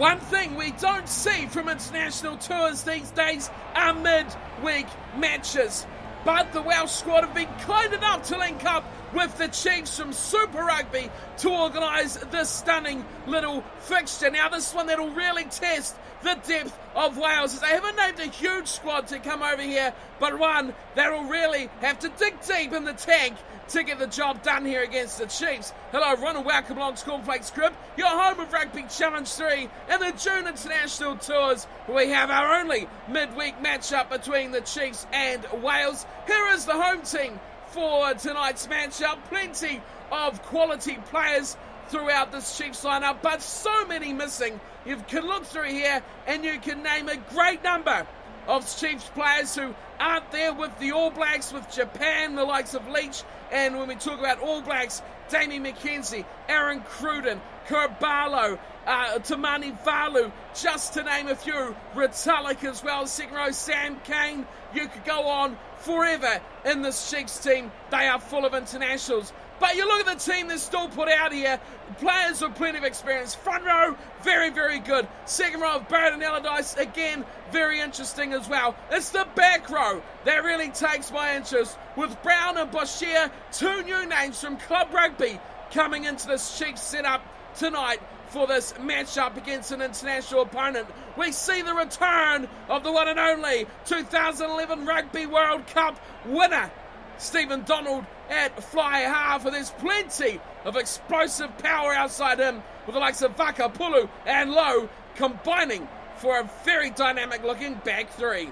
One thing we don't see from international tours these days are mid-week matches. But the Welsh squad have been kind enough to link up with the Chiefs from Super Rugby to organise this stunning little fixture. Now this one that'll really test the depth of Wales, as they haven't named a huge squad to come over here, but one that'll really have to dig deep in the tank to get the job done here against the Chiefs. Hello everyone and welcome along to Cornflakes Crib, your home of Rugby Challenge 3 and the June International Tours. We have our only midweek matchup between the Chiefs and Wales. Here is the home team for tonight's matchup. Plenty of quality players throughout this Chiefs lineup, but so many missing. You can look through here and you can name a great number of Chiefs players who aren't there with the All Blacks, with Japan, the likes of Leach, and when we talk about All Blacks, Damien McKenzie, Aaron Cruden, Kurbalo, Tamani Valu, just to name a few. Retallick as well, second row, Sam Kane. You could go on forever in this Chiefs team. They are full of internationals. But you look at the team that's still put out here, players with plenty of experience. Front row, very, very good. Second row of Barrett and Allardyce, again, very interesting as well. It's the back row that really takes my interest, with Brown and Boshier, two new names from Club Rugby coming into this Chiefs setup tonight for this matchup against an international opponent. We see the return of the one and only 2011 Rugby World Cup winner, Stephen Donald, at fly half, and there's plenty of explosive power outside him, with the likes of Vaka, Pulu and Lowe combining for a very dynamic looking back three.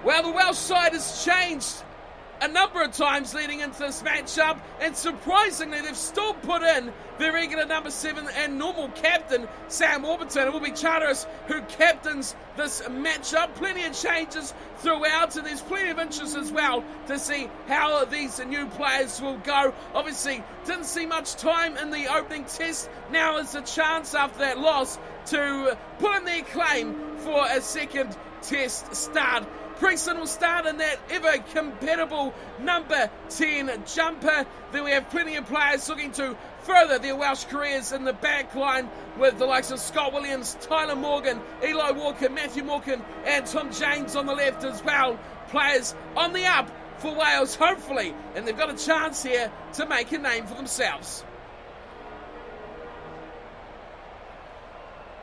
Well, the Welsh side has changed a number of times leading into this matchup, and surprisingly they've still put in their regular number 7 and normal captain Sam Warburton. It will be Charteris who captains this matchup. Plenty of changes throughout, and there's plenty of interest as well to see how these new players will go. Obviously didn't see much time in the opening test. Now is a chance after that loss to put in their claim for a second test start. Preston will start in that ever-compatible number 10 jumper. Then we have plenty of players looking to further their Welsh careers in the back line, with the likes of Scott Williams, Tyler Morgan, Eli Walker, Matthew Morgan and Tom James on the left as well. Players on the up for Wales, hopefully, and they've got a chance here to make a name for themselves.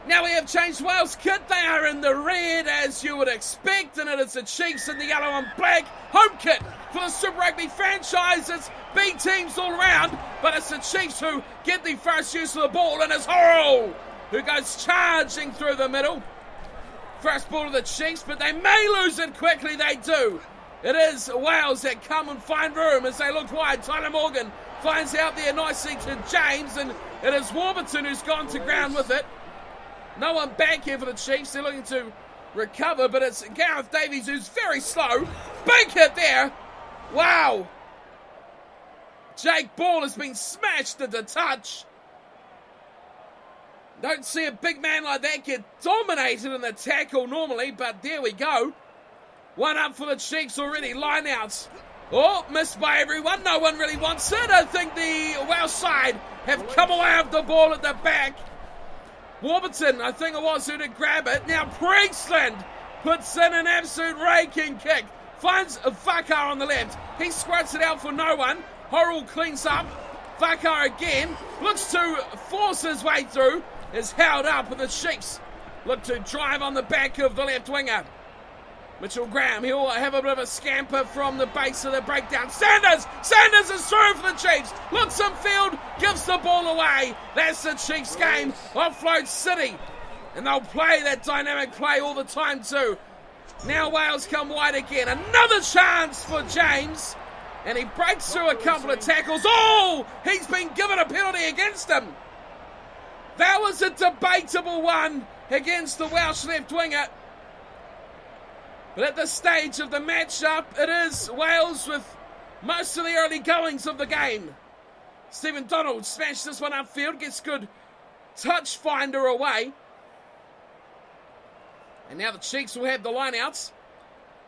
Now we have changed Wales' kit. They are in the red, as you would expect, and it is the Chiefs in the yellow and black. Home kit for the Super Rugby franchise. It's B teams all around, but it's the Chiefs who get the first use of the ball, and it's Horrell who goes charging through the middle. First ball to the Chiefs, but they may lose it quickly. They do. It is Wales that come and find room as they look wide. Tyler Morgan finds out there nicely to James, and it is Warburton who's gone to ground with it. No one back here for the Chiefs. They're looking to recover, but it's Gareth Davies who's very slow. Big hit there. Wow. Jake Ball has been smashed into touch. Don't see a big man like that get dominated in the tackle normally, but there we go. One up for the Chiefs already. Line outs. Oh, missed by everyone. No one really wants it. I think the Welsh side have come away with the ball at the back. Warburton, I think it was, who did grab it. Now Priestland puts in an absolute raking kick. Finds Vakar on the left. He squirts it out for no one. Horrell cleans up. Vakar again. Looks to force his way through. Is held up, and the Chiefs look to drive on the back of the left winger. Mitchell Graham, he'll have a bit of a scamper from the base of the breakdown. Sanders is through for the Chiefs. Looks infield, gives the ball away. That's the Chiefs game. Offload City. And they'll play that dynamic play all the time too. Now Wales come wide again. Another chance for James. And he breaks through a couple of tackles. Oh, he's been given a penalty against him. That was a debatable one against the Welsh left winger. But at this stage of the matchup, it is Wales with most of the early goings of the game. Stephen Donald smashed this one upfield, gets good touch finder away. And now the Chiefs will have the lineouts.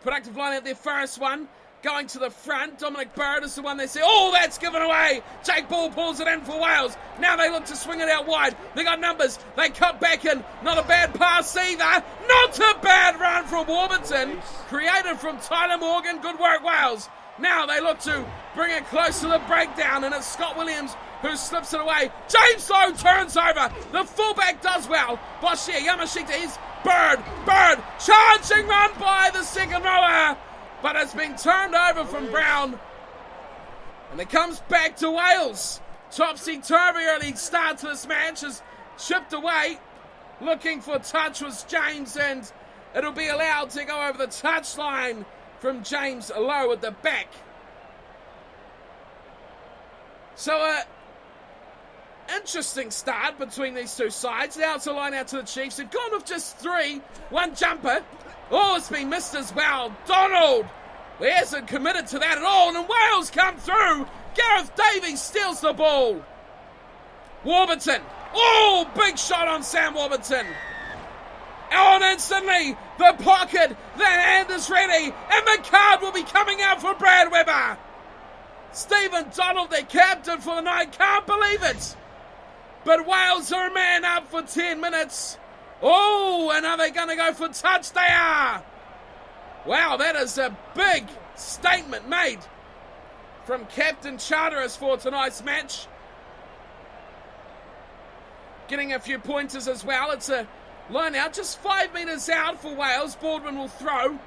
Productive lineout, their first one. going to the front. Dominic Bird is the one they say, oh, that's given away. Jake Ball pulls it in for Wales. Now they look to swing it out wide. They got numbers. They cut back in. Not a bad pass either. Not a bad run from Warburton. Created from Tyler Morgan. Good work, Wales. Now they look to bring it close to the breakdown, and it's Scott Williams who slips it away. James Lowe turns over. The fullback does well. Boshier, Yamashita is Bird, charging run by the second rower, but it's been turned over from Brown, and it comes back to Wales. Topsy-turvy early start to this match is chipped away. Looking for touch was James, and it'll be allowed to go over the touchline from James Lowe at the back. So interesting start between these two sides. Now it's a line out to the Chiefs. They've gone with just 3. One jumper. Oh, it's been missed as well. Donald. He hasn't committed to that at all. And Wales come through. Gareth Davies steals the ball. Warburton. Oh, big shot on Sam Warburton. On instantly. The pocket. The hand is ready. And the card will be coming out for Brad Webber. Stephen Donald, their captain for the night. Can't believe it. But Wales are a man up for 10 minutes. Oh, and are they going to go for touch? They are. Wow, that is a big statement made from Captain Charteris for tonight's match. Getting a few pointers as well. It's a line out just 5 metres out for Wales. Baldwin will throw.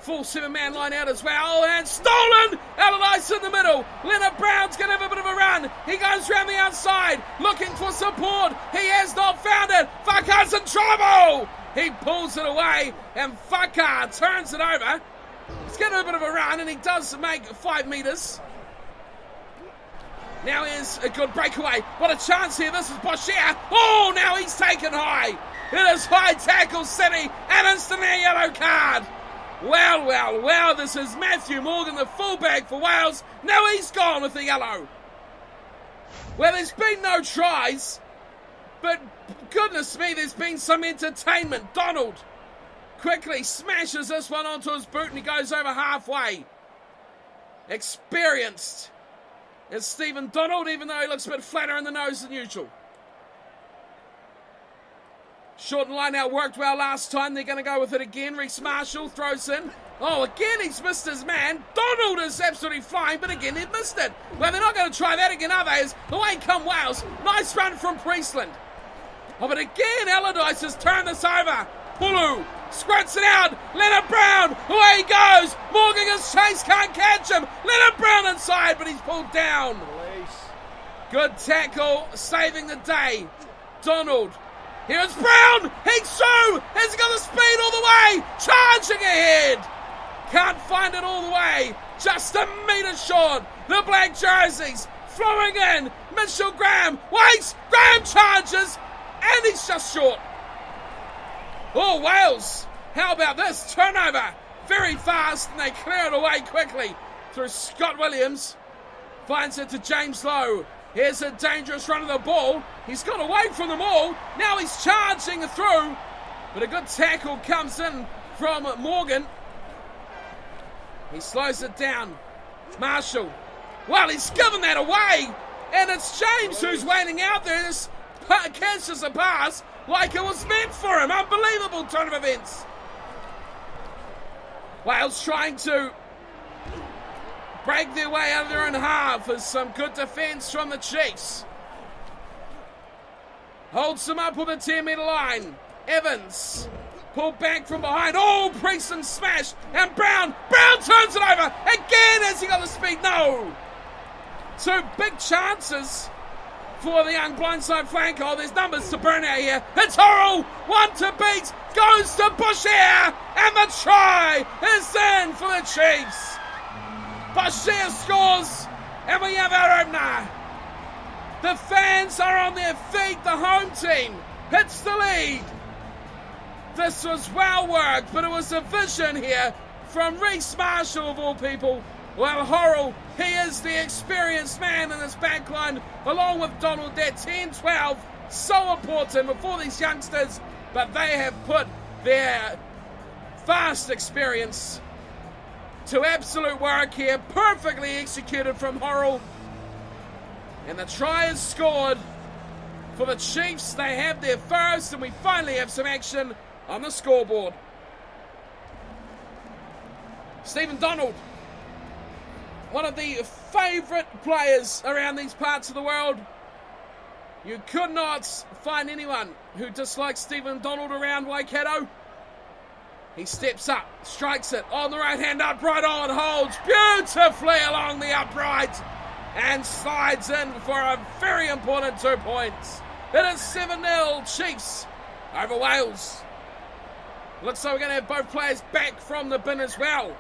Full 7-man line out as well, and stolen! Allardyce in the middle. Leonard Brown's going to have a bit of a run. He goes round the outside, looking for support. He has not found it. Fakar's in trouble! He pulls it away, and Fakar turns it over. He's getting a bit of a run, and he does make 5 metres. Now here's a good breakaway. What a chance here. This is Boshier. Oh, now he's taken high. It is high tackle city, and instantly a yellow card. Well, this is Matthew Morgan, the fullback for Wales. Now he's gone with the yellow. Well, there's been no tries, but goodness me, there's been some entertainment. Donald quickly smashes this one onto his boot, and he goes over halfway. Experienced is Stephen Donald, even though he looks a bit flatter in the nose than usual. Short line out worked well last time. They're going to go with it again. Reece Marshall throws in. Oh, again he's missed his man. Donald is absolutely flying, but again they've missed it. Well, they're not going to try that again, are they? Away come Wales. Nice run from Priestland. Oh, but again Allardyce has turned this over. Pulu squirts it out. Leonard Brown. Away he goes. Morgan is chased. Can't catch him. Leonard Brown inside, but he's pulled down. Good tackle, saving the day. Donald. Here's Brown! He's through! Has he got the speed all the way? Charging ahead! Can't find it all the way. Just a metre short. The black jerseys flowing in. Mitchell Graham waits. Graham charges. And he's just short. Oh, Wales. How about this? Turnover. Very fast, and they clear it away quickly through Scott Williams. Finds it to James Lowe. Here's a dangerous run of the ball. He's got away from them all. Now he's charging through. But a good tackle comes in from Morgan. He slows it down. Marshall. Well, he's given that away. And it's James who's waiting out there. This catches a pass like it was meant for him. Unbelievable turn of events. Wales trying to break their way out of their own half as some good defence from the Chiefs. Holds them up with a 10-metre line. Evans pulled back from behind. Oh, Prieston smashed. And Brown turns it over. Again, has he got the speed? No. 2 big chances for the young blindside flank. Oh, there's numbers to burn out here. It's Horrell. 1 to beat. Goes to Boshier. And the try is in for the Chiefs. Boshier scores, and we have our opener. The fans are on their feet. The home team hits the lead. This was well worked, but it was a vision here from Reece Marshall, of all people. Well, Horrell, he is the experienced man in this backline, along with Donald. They're 10-12, so important before these youngsters, but they have put their vast experience to absolute work here. Perfectly executed from Horrell. And the try is scored for the Chiefs. They have their first, and we finally have some action on the scoreboard. Stephen Donald, one of the favourite players around these parts of the world. You could not find anyone who dislikes Stephen Donald around Waikato. He steps up, strikes it on the right hand upright, on, holds beautifully along the upright and slides in for a very important 2 points. It is 7-0 Chiefs over Wales. Looks like we're going to have both players back from the bin as well.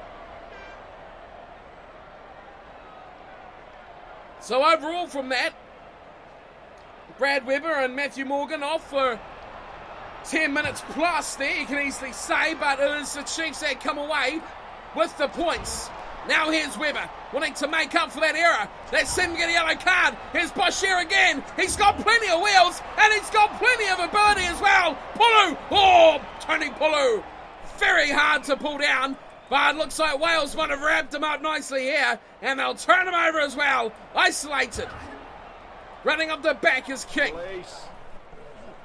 So overall from that, Brad Weber and Matthew Morgan off for 10 minutes plus there, you can easily say, but it is the Chiefs that come away with the points. Now here's Weber, wanting to make up for that error. They send him get a yellow card. Here's Boshier again. He's got plenty of wheels, and he's got plenty of ability as well. Pulu, oh, Tony Pulu. Very hard to pull down, but it looks like Wales might have wrapped him up nicely here, and they'll turn him over as well. Isolated. Running up the back is King.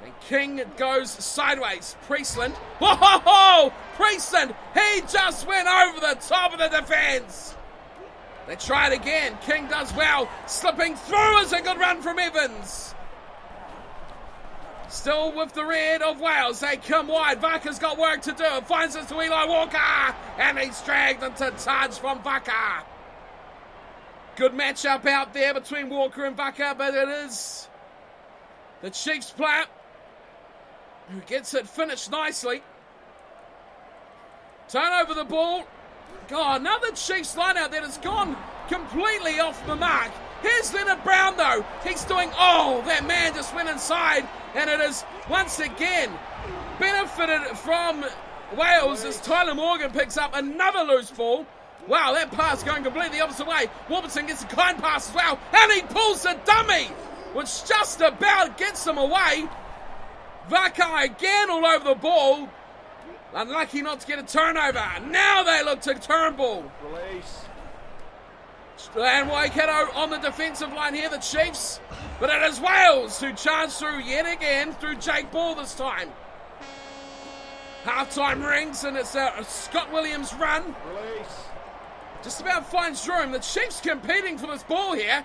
And King goes sideways. Priestland. Whoa! Priestland! He just went over the top of the defence. They try it again. King does well. Slipping through is a good run from Evans. Still with the red of Wales. They come wide. Vaka's got work to do. Finds it to Eli Walker. And he's dragged into touch from Vaka. Good matchup out there between Walker and Vaka, but it is the Chiefs player who gets it finished nicely. Turn over the ball. God, another Chiefs line out that has gone completely off the mark. Here's Leonard Brown though. He's doing, oh, that man just went inside, and it is once again benefited from Wales as Tyler Morgan picks up another loose ball. Wow, that pass going completely the opposite way. Warburton gets a kind pass as well, and he pulls the dummy, which just about gets them away. Vakai again all over the ball. Unlucky not to get a turnover. Now they look to Turnbull. Release. And Waikato on the defensive line here, the Chiefs. But it is Wales who charge through yet again through Jake Ball this time. Half-time rings, and it's a Scott Williams run. Release. Just about finds room. The Chiefs competing for this ball here.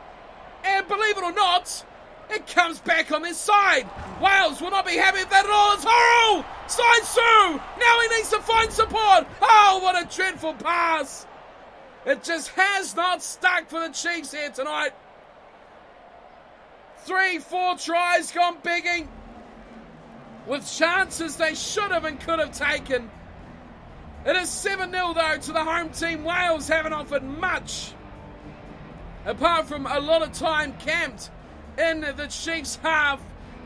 And believe it or not, it comes back on this side. Wales will not be happy with that at all. It's Horrell! Slides through! Now he needs to find support. Oh, what a dreadful pass. It just has not stuck for the Chiefs here tonight. 3-4 tries gone begging, with chances they should have and could have taken. It is 7-0 though to the home team. Wales haven't offered much, apart from a lot of time camped in the Chiefs' half.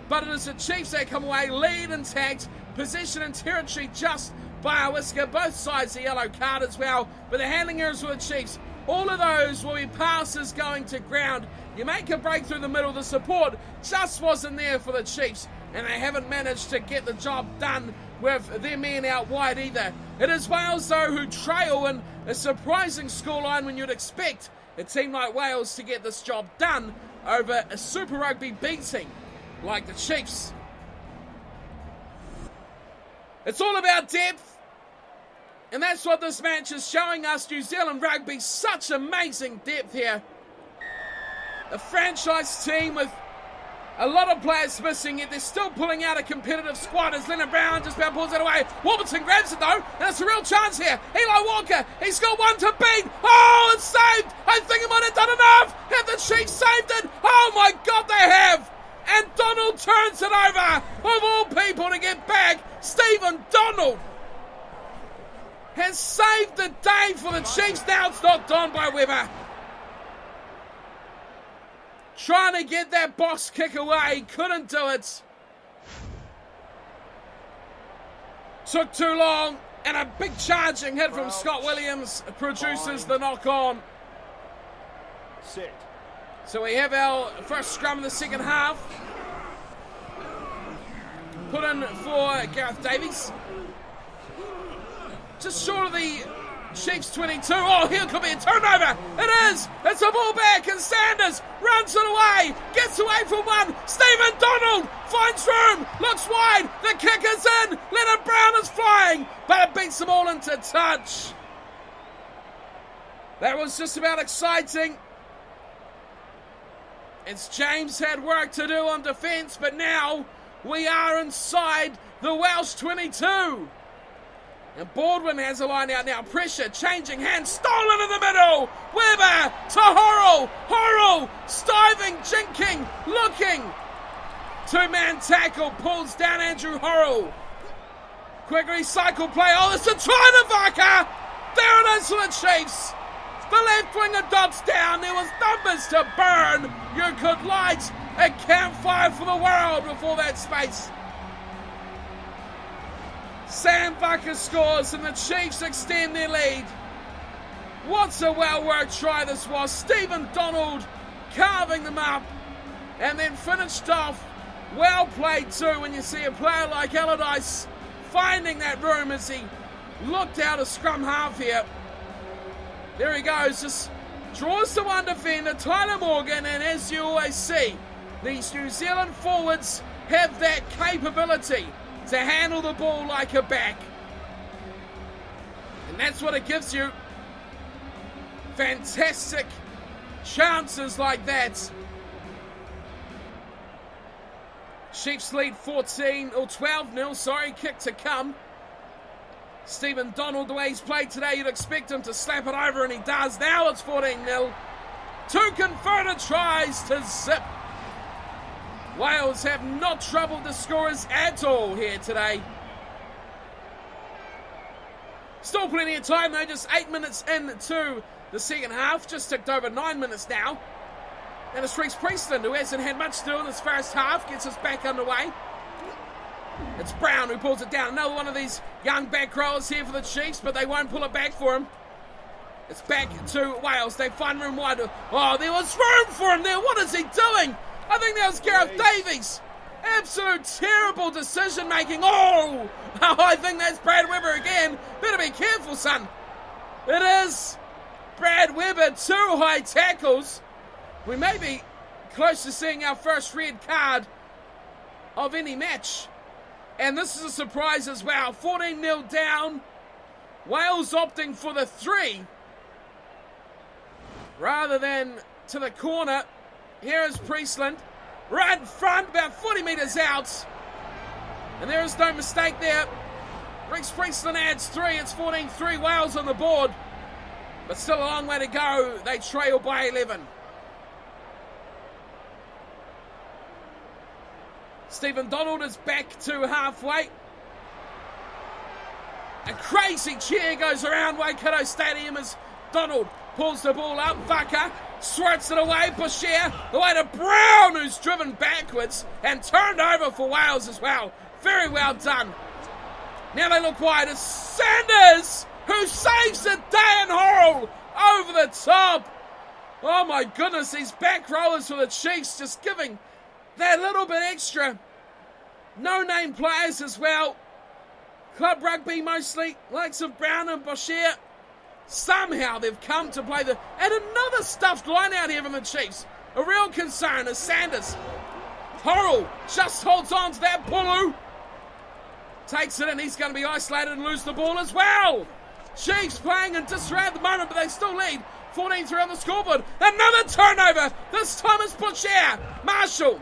But it is the Chiefs that come away lead intact, possession and territory just by a whisker. Both sides a yellow card as well, but the handling errors for the Chiefs, all of those will be passes going to ground. You make a break through the middle, the support just wasn't there for the Chiefs, and they haven't managed to get the job done with their men out wide either. It is Wales though who trail in a surprising scoreline when you'd expect a team like Wales to get this job done over a Super Rugby B team like the Chiefs. It's all about depth, and that's what this match is showing us. New Zealand Rugby, such amazing depth here. A franchise team with a lot of players missing, yet they're still pulling out a competitive squad as Leonard Brown just about pulls it away. Warburton grabs it though, and it's a real chance here. Eli Walker, he's got one to beat. Oh, it's saved. I think he might have done enough. Have the Chiefs saved it? Oh my God, they have. And Donald turns it over. Of all people to get back, Stephen Donald has saved the day for the Chiefs. Now it's knocked on by Weber. Trying to get that box kick away, couldn't do it. Took too long, and a big charging hit from Scott Williams produces the knock on. Sit. So we have our first scrum in the second half. Put in for Gareth Davies. Just short of the Chiefs 22. Oh, here could be a turnover. It is. It's a ball back, and Sanders runs it away. Gets away from one. Stephen Donald finds room. Looks wide. The kick is in. Leonard Brown is flying, but it beats them all into touch. That was just about exciting. As James had work to do on defence, but now we are inside the Welsh 22. And Baldwin has a line out now. Pressure, changing hands, stolen in the middle. Weber to Horrell. Horrell, stiving, jinking, looking. Two-man tackle, pulls down Andrew Horrell. Quick recycle play. Oh, it's a try to Vaka. There it is for the Chiefs. The left winger dots down. There was numbers to burn. You could light a campfire for the world before that space. Sam Vaka scores and the Chiefs extend their lead. What a well-worked try this was. Stephen Donald carving them up and then finished off. Well played too when you see a player like Allardyce finding that room as he looked out a scrum half here. There he goes, just draws to one defender, Tyler Morgan, and as you always see, these New Zealand forwards have that capability to handle the ball like a back. And that's what it gives you. Fantastic chances like that. Chiefs lead 12-0, kick to come. Stephen Donald, the way he's played today, you'd expect him to slap it over, and he does. Now it's 14-0. Two converted tries to zip. Wales have not troubled the scorers at all here today. Still plenty of time though, just 8 minutes into the second half. Just ticked over 9 minutes now. And it's Reece Priestland, who hasn't had much to do in this first half, gets us back underway. It's Brown who pulls it down. Another one of these young back rowers here for the Chiefs, but they won't pull it back for him. It's back to Wales. They find room wide. Oh, there was room for him there. What is he doing? I think that was Gareth Davies. Absolute terrible decision making. Oh, I think that's Brad Weber again. Better be careful, son. It is Brad Weber. 2 high tackles. We may be close to seeing our first red card of any match. And this is a surprise as well. 14-0 down. Wales opting for the 3 rather than to the corner. Here is Priestland. Right in front, about 40 metres out. And there is no mistake there. Reece Priestland adds 3. It's 14-3 Wales on the board. But still a long way to go. They trail by 11. Stephen Donald is back to halfway. A crazy cheer goes around Waikato Stadium as Donald pulls the ball up. Vaka swirts it away. Bashir, the way to Brown, who's driven backwards and turned over for Wales as well. Very well done. Now they look wide. It's Sanders who saves it. Dan Horrell over the top. Oh my goodness, these back rowers for the Chiefs just giving that little bit extra. No-name players as well. Club rugby mostly, likes of Brown and Bashir. Somehow they've come to play the... And another stuffed line out here from the Chiefs. A real concern is Sanders. Horrell just holds on to that. Pulu takes it, and he's going to be isolated and lose the ball as well. Chiefs playing in disarray at the moment, but they still lead 14-3 on the scoreboard. Another turnover. This time it's Bashir. Marshall.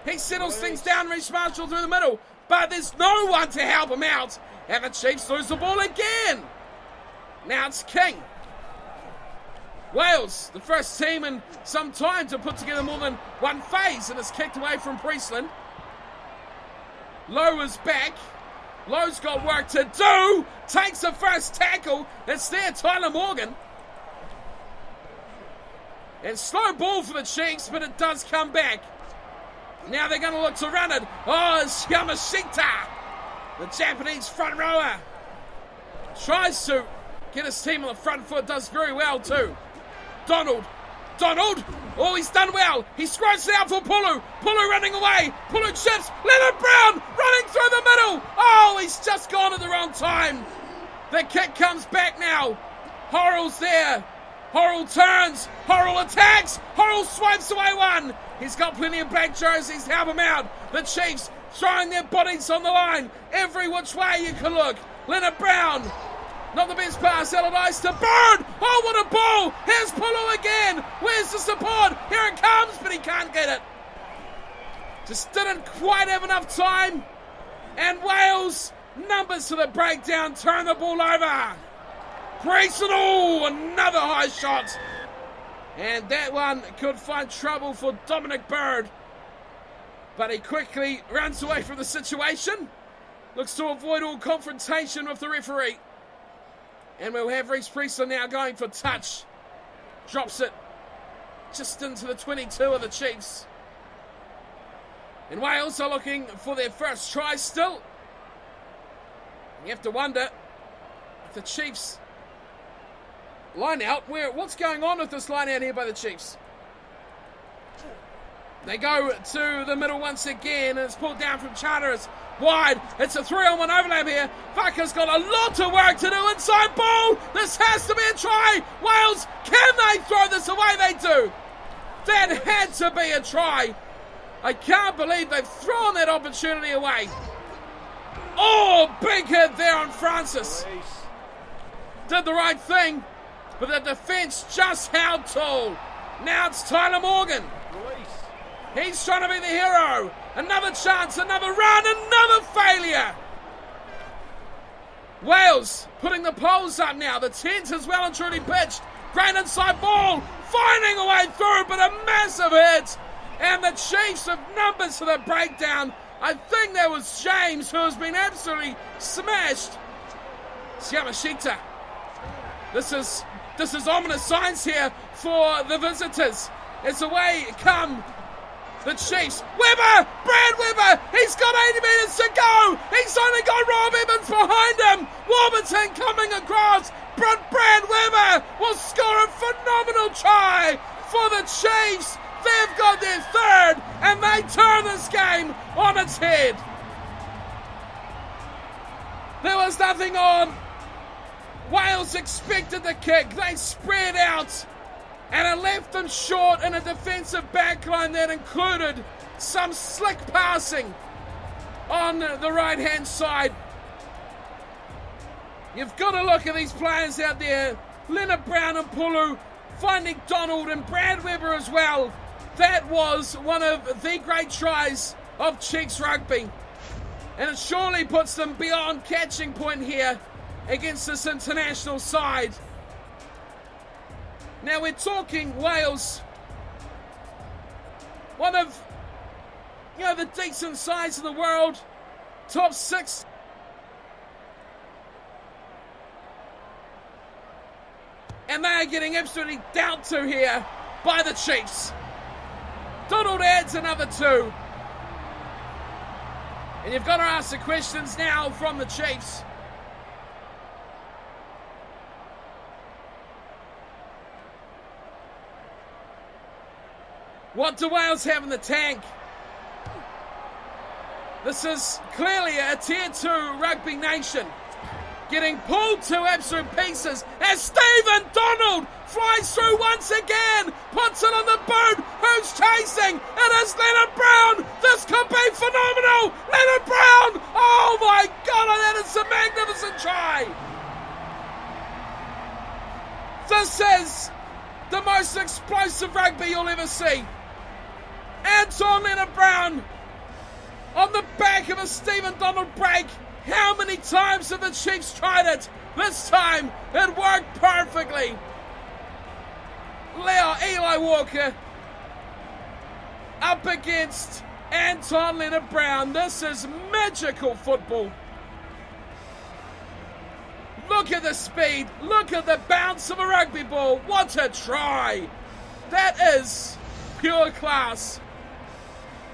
He settles things down, Reece Marshall through the middle, but there's no one to help him out. And the Chiefs lose the ball again. Now it's King. Wales, the first team in some time to put together more than one phase, and it's kicked away from Priestland. Lowe is back. Lowe's got work to do. Takes the first tackle. It's there, Tyler Morgan. And slow ball for the Chiefs, but it does come back. Now they're going to look to run it. Oh, it's Yamashita, the Japanese front rower. Tries to get his team on the front foot. Does very well too. Donald. Oh, he's done well. He scrunches it out for Pulu. Pulu running away. Pulu chips. Leonard Brown running through the middle. Oh, he's just gone at the wrong time. The kick comes back now. Horrell's there. Horrell turns. Horrell attacks. Horrell swipes away one. He's got plenty of black jerseys to help him out. The Chiefs throwing their bodies on the line every which way you can look. Leonard Brown. Not the best pass. Allardyce to Bird. Oh, what a ball. Here's Pulu again. Where's the support? Here it comes, but he can't get it. Just didn't quite have enough time. And Wales, numbers to the breakdown, turn the ball over. Grayson, oh, another high shot. And that one could find trouble for Dominic Bird. But he quickly runs away from the situation. Looks to avoid all confrontation with the referee. And we'll have Reece Priestland now going for touch. Drops it just into the 22 of the Chiefs. And Wales are looking for their first try still. You have to wonder if the Chiefs line out, what's going on with this line out here by the Chiefs? They go to the middle once again, and it's pulled down from Charters. Wide, it's a 3-on-1 overlap here. Fucker's got a lot of work to do inside ball. This has to be a try. Wales, can they throw this away? They do. That had to be a try. I can't believe they've thrown that opportunity away. Oh, big hit there on Francis. Did the right thing, but the defence just held tall. Now it's Tyler Morgan. He's trying to be the hero. Another chance, another run, another failure. Wales putting the poles up now. The tent is well and truly pitched. Great inside ball, finding a way through, but a massive hit. And the Chiefs have numbers for the breakdown. I think that was James, who has been absolutely smashed. Yamashita. This is ominous signs here for the visitors. It's away come the Chiefs. Webber! Brad Webber! He's got 80 metres to go! He's only got Rob Evans behind him! Warburton coming across, but Brad Webber will score a phenomenal try for the Chiefs! They've got their third, and they turn this game on its head. There was nothing on. Wales expected the kick. They spread out, and it left them short in a defensive backline that included some slick passing on the right-hand side. You've got to look at these players out there. Leonard Brown and Pulu, finding Donald and Brad Webber as well. That was one of the great tries of Chiefs rugby. And it surely puts them beyond catching point here against this international side. Now we're talking Wales. One of, the decent sides in the world. Top 6. And they are getting absolutely dealt to here by the Chiefs. Donald adds another 2. And you've got to ask the questions now from the Chiefs. What do Wales have in the tank? This is clearly a Tier 2 rugby nation. Getting pulled to absolute pieces as Stephen Donald flies through once again, puts it on the boot. Who's chasing? It is Leonard Brown. This could be phenomenal. Leonard Brown. Oh my God, that is a magnificent try. This is the most explosive rugby you'll ever see. Anton Leonard Brown on the back of a Stephen Donald break. How many times have the Chiefs tried it? This time, it worked perfectly. Eli Walker up against Anton Leonard Brown. This is magical football. Look at the speed. Look at the bounce of a rugby ball. What a try. That is pure class.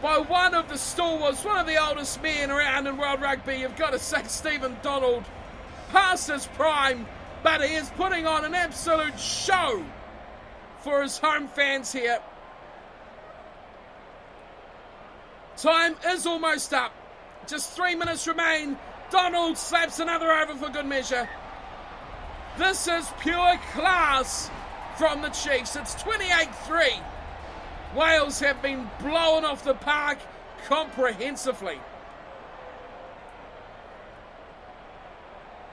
By one of the stalwarts, one of the oldest men around in world rugby. You've got to say Stephen Donald, past his prime, but he is putting on an absolute show for his home fans here. Time is almost up. Just 3 minutes remain. Donald slaps another over for good measure. This is pure class from the Chiefs. It's 28-3. Wales have been blown off the park comprehensively.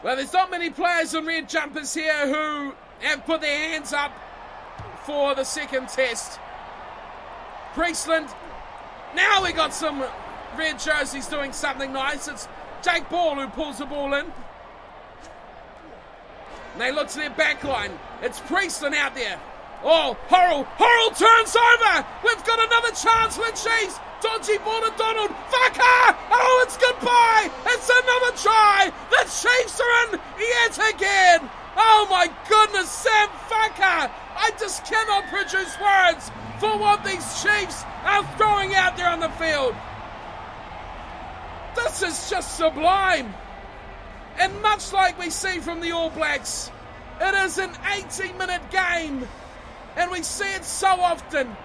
Well, there's not many players in red jumpers here who have put their hands up for the second test. Priestland. Now we got some red jerseys doing something nice. It's Jake Ball who pulls the ball in. And they look to their back line. It's Priestland out there. Oh, Horrell turns over. We've got another chance for the Chiefs. Dodgy ball to Donald. Fucker! Oh, it's goodbye. It's another try. The Chiefs are in yet again. Oh my goodness, Sam Fucker. I just cannot produce words for what these Chiefs are throwing out there on the field. This is just sublime. And much like we see from the All Blacks, it is an 80-minute game. And we see it so often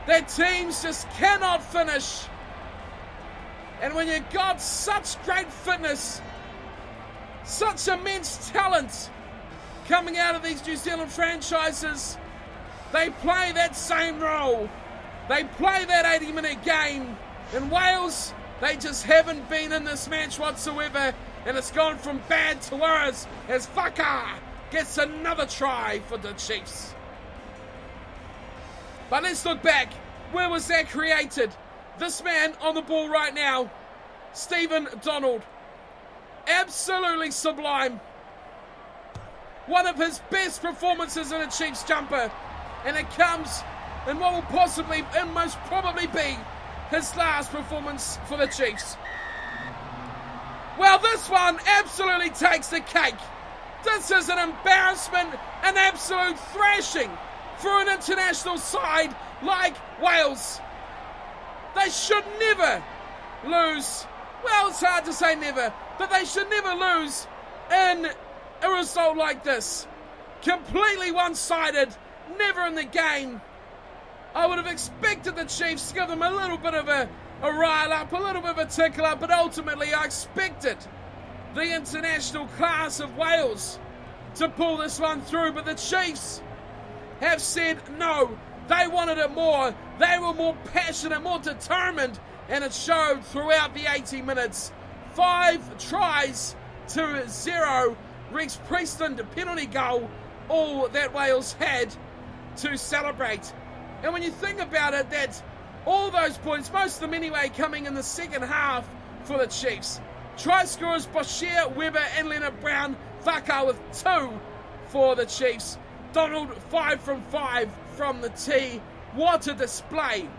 that teams just cannot finish. And when you've got such great fitness, such immense talent coming out of these New Zealand franchises, they play that same role. They play that 80-minute game. In Wales, they just haven't been in this match whatsoever. And it's gone from bad to worse as Whaka gets another try for the Chiefs. But let's look back. Where was that created? This man on the ball right now, Stephen Donald. Absolutely sublime. One of his best performances in a Chiefs jumper. And it comes in what will possibly and most probably be his last performance for the Chiefs. Well, this one absolutely takes the cake. This is an embarrassment, an absolute thrashing for an international side like Wales. They should never lose. Well, it's hard to say never, but they should never lose in a result like this. Completely one-sided, never in the game. I would have expected the Chiefs to give them a little bit of a rile up, a little bit of a tickle up, but ultimately I expected the international class of Wales to pull this one through, but the Chiefs have said no. They wanted it more. They were more passionate, more determined, and it showed throughout the 80 minutes. 5 tries to 0. Rex Priestland penalty goal, all that Wales had to celebrate. And when you think about it, that all those points, most of them anyway, coming in the second half for the Chiefs. Try scorers Boshier, Weber and Leonard Brown. Whaka with 2 for the Chiefs. Donald 5 from 5 from the tee. What a display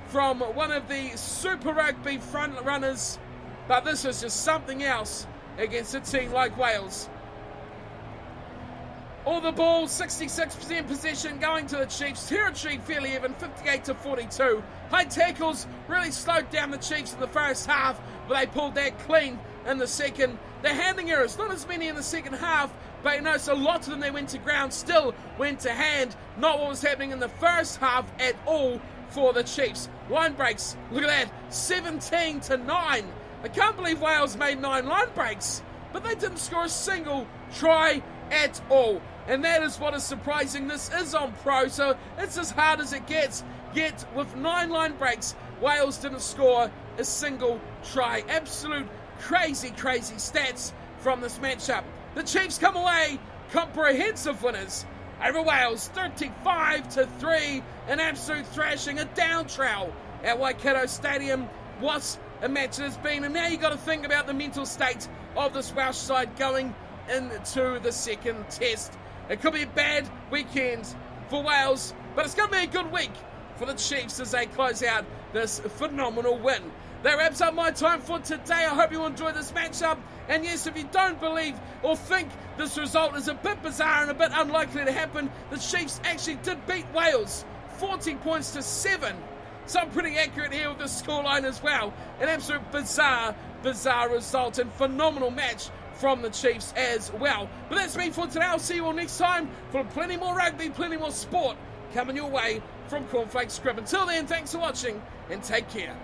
from one of the Super Rugby front runners. But this is just something else against a team like Wales. All the ball, 66% possession going to the Chiefs. Territory fairly even, 58-42. High tackles really slowed down the Chiefs in the first half, but they pulled that clean in the second. The handling errors, not as many in the second half, but you notice a lot of them, they went to ground, still went to hand. Not what was happening in the first half at all for the Chiefs. Line breaks, look at that, 17-9. I can't believe Wales made 9 line breaks, but they didn't score a single try at all. And that is what is surprising. This is on pro, so it's as hard as it gets. Yet with 9 line breaks, Wales didn't score a single try. Absolute crazy stats from this matchup. The Chiefs come away comprehensive winners over Wales, 35-3, an absolute thrashing, a down trowel at Waikato Stadium. What a match it has been, and now you got to think about the mental state of this Welsh side going into the second test. It could be a bad weekend for Wales, but it's going to be a good week for the Chiefs as they close out this phenomenal win. That wraps up my time for today. I hope you enjoyed this matchup. And yes, if you don't believe or think this result is a bit bizarre and a bit unlikely to happen, the Chiefs actually did beat Wales 40 points to 7. So I'm pretty accurate here with the scoreline as well. An absolute bizarre result and phenomenal match from the Chiefs as well. But that's me for today. I'll see you all next time for plenty more rugby, plenty more sport coming your way from Cornflakes Scrib. Until then, thanks for watching and take care.